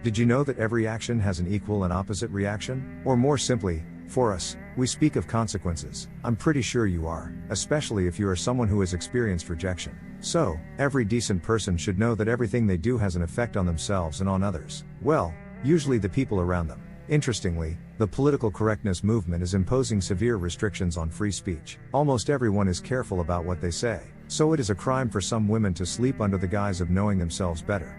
Did you know that every action has an equal and opposite reaction? Or more simply, for us, we speak of consequences. I'm pretty sure you are, especially if you are someone who has experienced rejection. So, every decent person should know that everything they do has an effect on themselves and on others. Well, usually the people around them. Interestingly, the political correctness movement is imposing severe restrictions on free speech. Almost everyone is careful about what they say, so it is a crime for some women to sleep under the guise of knowing themselves better.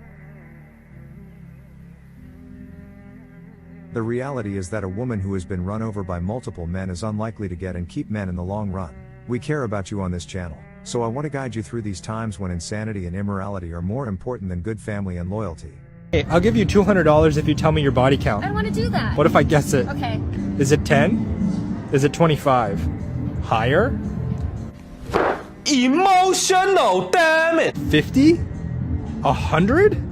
The reality is that a woman who has been run over by multiple men is unlikely to get and keep men in the long run. We care about you on this channel, so I want to guide you through these times when insanity and immorality are more important than good family and loyalty. Hey, I'll give you $200 if you tell me your body count. I don't want to do that. What if I guess it? Okay. Is it 10? Is it 25? Higher? Emotional, damn it! 50? 100?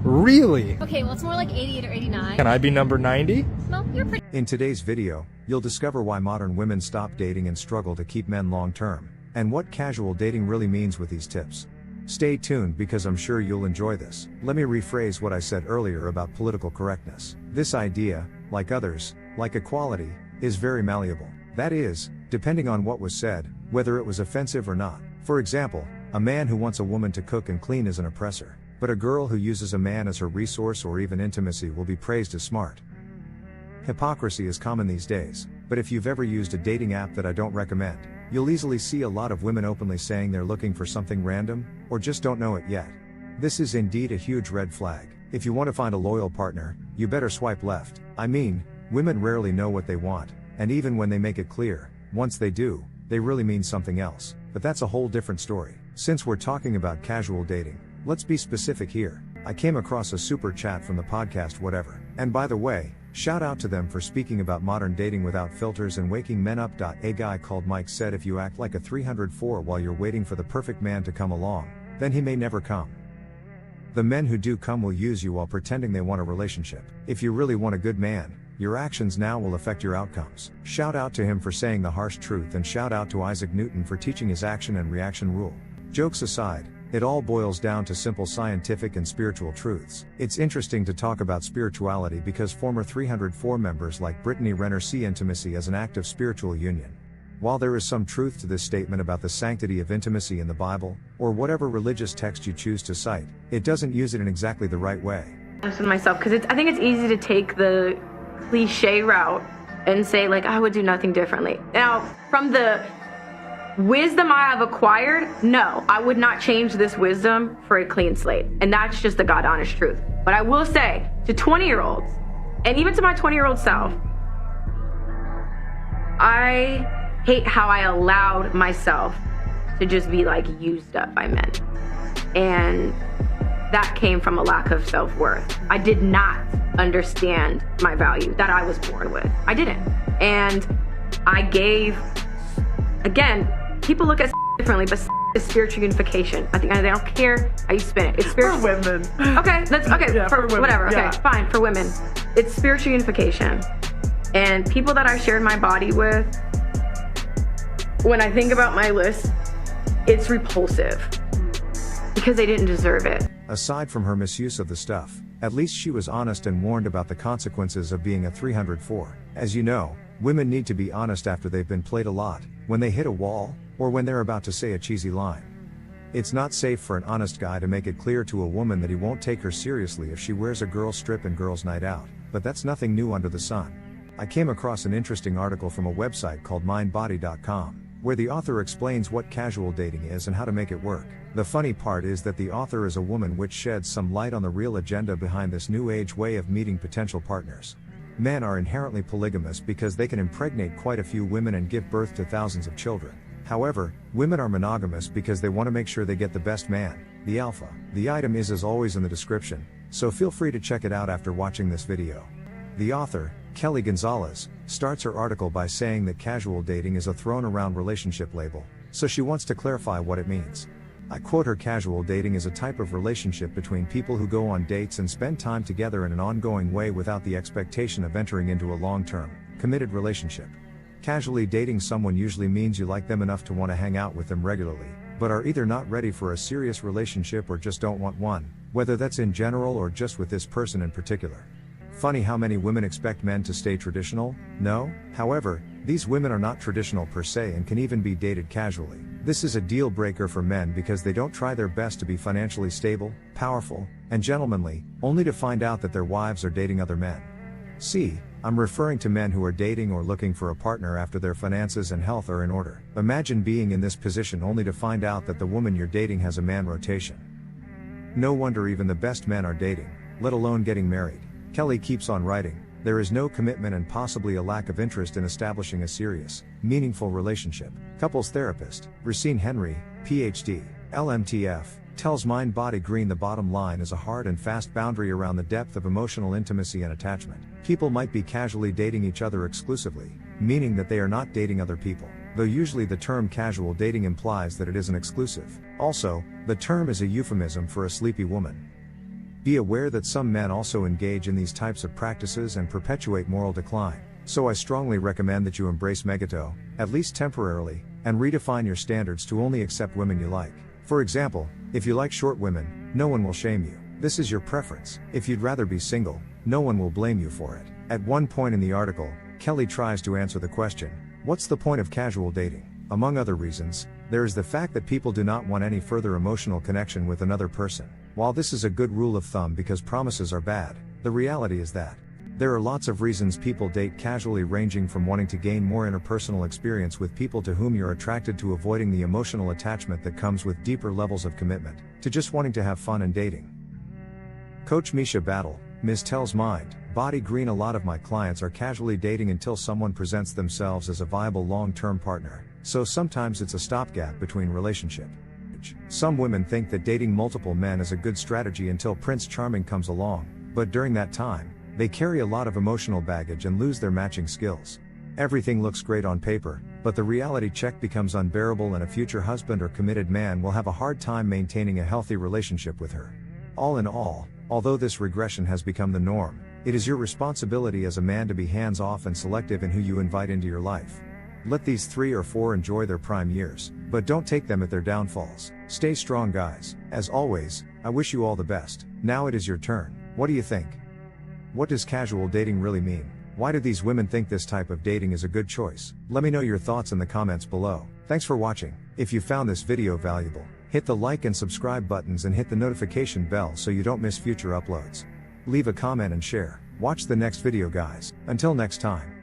Really? Okay, well it's more like 88 or 89. Can I be number 90? No, you're pretty. In today's video, you'll discover why modern women stop dating and struggle to keep men long term, and what casual dating really means with these tips. Stay tuned because I'm sure you'll enjoy this. Let me rephrase what I said earlier about political correctness. This idea, like others, like equality, is very malleable. That is, depending on what was said, whether it was offensive or not. For example, a man who wants a woman to cook and clean is an oppressor, but a girl who uses a man as her resource or even intimacy will be praised as smart. Hypocrisy is common these days, but if you've ever used a dating app that I don't recommend, you'll easily see a lot of women openly saying they're looking for something random, or just don't know it yet. This is indeed a huge red flag. If you want to find a loyal partner, you better swipe left. I mean, women rarely know what they want, and even when they make it clear, once they do, they really mean something else. But that's a whole different story. Since we're talking about casual dating, let's be specific here. I came across a super chat from the podcast Whatever. And by the way, shout out to them for speaking about modern dating without filters and waking men up. A guy called Mike said if you act like a 304 while you're waiting for the perfect man to come along, then he may never come. The men who do come will use you while pretending they want a relationship. If you really want a good man, your actions now will affect your outcomes. Shout out to him for saying the harsh truth, and shout out to Isaac Newton for teaching his action and reaction rule. Jokes aside, it all boils down to simple scientific and spiritual truths. It's interesting to talk about spirituality because former 304 members like Brittany Renner see intimacy as an act of spiritual union. While there is some truth to this statement about the sanctity of intimacy in the Bible, or whatever religious text you choose to cite, it doesn't use it in exactly the right way. With myself, because I think it's easy to take the cliche route and say like I would do nothing differently. Now, from the wisdom I have acquired, no, I would not change this wisdom for a clean slate. And that's just the God honest truth. But I will say to 20-year-olds, and even to my 20-year-old self, I hate how I allowed myself to just be like used up by men. And that came from a lack of self-worth. I did not understand my value that I was born with. I didn't. And I gave, again, people look at differently, but is spiritual unification. I think they don't care how you spin it. It's spiritual. For women. Okay, that's okay. Yeah, for women. whatever. Yeah. Okay, fine for women. It's spiritual unification. And people that I shared my body with, when I think about my list, it's repulsive because they didn't deserve it. Aside from her misuse of the stuff, at least she was honest and warned about the consequences of being a 304. As you know, women need to be honest after they've been played a lot, when they hit a wall, or when they're about to say a cheesy line. It's not safe for an honest guy to make it clear to a woman that he won't take her seriously if she wears a girl strip and girls' night out, but that's nothing new under the sun. I came across an interesting article from a website called mindbody.com, where the author explains what casual dating is and how to make it work. The funny part is that the author is a woman, which sheds some light on the real agenda behind this new age way of meeting potential partners. Men are inherently polygamous because they can impregnate quite a few women and give birth to thousands of children. However, women are monogamous because they want to make sure they get the best man, the alpha. The item is as always in the description, so feel free to check it out after watching this video. The author, Kelly Gonzalez, starts her article by saying that casual dating is a thrown around relationship label, so she wants to clarify what it means. I quote her: casual dating is a type of relationship between people who go on dates and spend time together in an ongoing way without the expectation of entering into a long-term, committed relationship. Casually dating someone usually means you like them enough to want to hang out with them regularly, but are either not ready for a serious relationship or just don't want one. whether that's in general or just with this person in particular. Funny how many women expect men to stay traditional? No, however, these women are not traditional per se and can even be dated casually. This is a deal breaker for men because they don't try their best to be financially stable, powerful, and gentlemanly, only to find out that their wives are dating other men. See, I'm referring to men who are dating or looking for a partner after their finances and health are in order. Imagine being in this position only to find out that the woman you're dating has a man rotation. No wonder even the best men are dating, let alone getting married. Kelly keeps on writing, there is no commitment and possibly a lack of interest in establishing a serious, meaningful relationship. Couples therapist, Racine Henry, PhD, LMTF, tells Mind Body Green the bottom line is a hard and fast boundary around the depth of emotional intimacy and attachment. People might be casually dating each other exclusively, meaning that they are not dating other people, though usually the term casual dating implies that it isn't exclusive. Also, the term is a euphemism for a sleepy woman. Be aware that some men also engage in these types of practices and perpetuate moral decline, so I strongly recommend that you embrace mgtow, at least temporarily, and redefine your standards to only accept women you like. For example, if you like short women, no one will shame you. This is your preference. If you'd rather be single, no one will blame you for it. At one point in the article, Kelly tries to answer the question, what's the point of casual dating? Among other reasons, there is the fact that people do not want any further emotional connection with another person. While this is a good rule of thumb because promises are bad, the reality is that there are lots of reasons people date casually, ranging from wanting to gain more interpersonal experience with people to whom you're attracted to avoiding the emotional attachment that comes with deeper levels of commitment, to just wanting to have fun and dating. Coach Misha Battle, Ms. tells Mind Body Green, a lot of my clients are casually dating until someone presents themselves as a viable long-term partner, so sometimes it's a stopgap between relationship. Some women think that dating multiple men is a good strategy until Prince Charming comes along, but during that time, they carry a lot of emotional baggage and lose their matching skills. Everything looks great on paper, but the reality check becomes unbearable and a future husband or committed man will have a hard time maintaining a healthy relationship with her. All in all, although this regression has become the norm, it is your responsibility as a man to be hands-off and selective in who you invite into your life. Let these 3 or 4 enjoy their prime years, but don't take them at their downfalls. Stay strong, guys. As always, I wish you all the best. Now it is your turn. What do you think? What does casual dating really mean? Why do these women think this type of dating is a good choice? Let me know your thoughts in the comments below. Thanks for watching. If you found this video valuable, hit the like and subscribe buttons and hit the notification bell so you don't miss future uploads. Leave a comment and share. Watch the next video, guys. Until next time.